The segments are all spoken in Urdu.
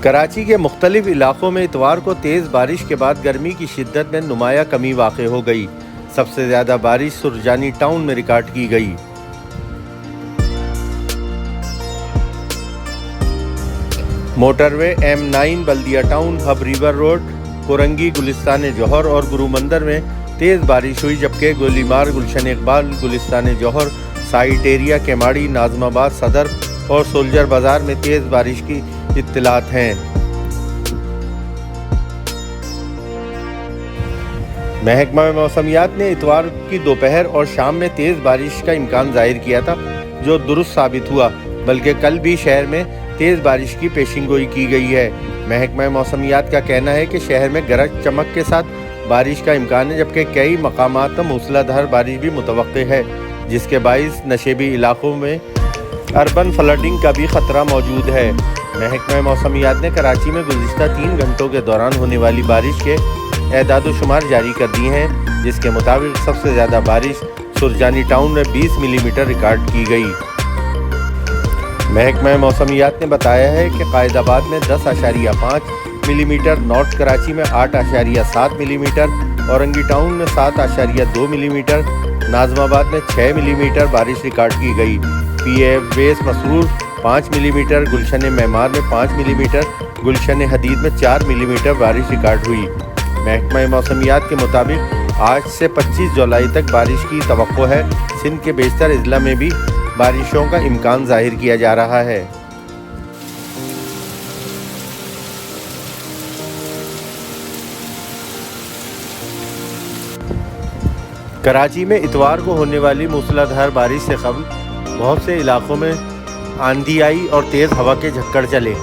کراچی کے مختلف علاقوں میں اتوار کو تیز بارش کے بعد گرمی کی شدت میں نمایاں کمی واقع ہو گئی۔ سب سے زیادہ بارش سرجانی ٹاؤن میں ریکارڈ کی گئی۔ موٹر وے M9 Baldia town, Hub river road, Korangi, Gulistan Johar اور گرو مندر میں تیز بارش ہوئی، جبکہ Golimar, Gulshan Iqbal, Gulistan Johar, site area, Kemari, Nazimabad, Saddar اور سولجر بازار میں تیز بارش کی اطلاعات ہیں۔ محکمہ موسمیات نے اتوار کی دوپہر اور شام میں تیز بارش کا امکان ظاہر کیا تھا، جو درست ثابت ہوا، بلکہ کل بھی شہر میں تیز بارش کی پیشن گوئی کی گئی ہے۔ محکمہ موسمیات کا کہنا ہے کہ شہر میں گرج چمک کے ساتھ بارش کا امکان ہے، جبکہ کئی مقامات پر موسلا دھار بارش بھی متوقع ہے، جس کے باعث نشیبی علاقوں میں اربن فلڈنگ کا بھی خطرہ موجود ہے۔ محکمہ موسمیات نے کراچی میں گزشتہ 3 گھنٹوں کے دوران ہونے والی بارش کے اعداد و شمار جاری کر دیے ہیں، جس کے مطابق سب سے زیادہ بارش سرجانی ٹاؤن میں 20 ملی میٹر ریکارڈ کی گئی۔ محکمہ موسمیات نے بتایا ہے کہ قائد آباد میں 10.5 ملی میٹر، نارتھ کراچی میں 8.7 ملی میٹر، اورنگی ٹاؤن میں 7.2 ملی میٹر، ناظم آباد میں 6 ملی میٹر بارش ریکارڈ کی گئی۔ پی اے ویس مسرور 5 ملی میٹر، گلشن معمار میں 5 ملی میٹر، گلشن حدید میں 4 ملی میٹر بارش ریکارڈ ہوئی۔ محکمہ موسمیات کے مطابق آج سے 25 جولائی تک بارش کی توقع ہے۔ سندھ کے بیشتر اضلاع میں بھی بارشوں کا امکان ظاہر کیا جا رہا ہے۔ کراچی میں اتوار کو ہونے والی موسلا دھار بارش سے قبل بہت سے علاقوں میں آندھی آئی اور تیز ہوا کے جھکڑ چلے۔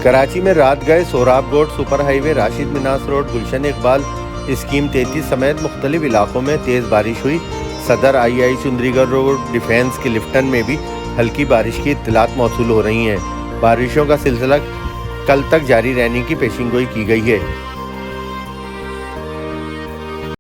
کراچی میں رات گئے سوراب گوٹ، سپر ہائی وے، راشد مناس روڈ، گلشن اقبال، اسکیم 33 سمیت مختلف علاقوں میں تیز بارش ہوئی۔ صدر IIA چندری گڑھ روڈ، ڈیفینس کے لفٹن میں بھی ہلکی بارش کی اطلاعات موصول ہو رہی ہیں۔ بارشوں کا سلسلہ کل تک جاری رہنے کی پیشن گوئی کی گئی ہے۔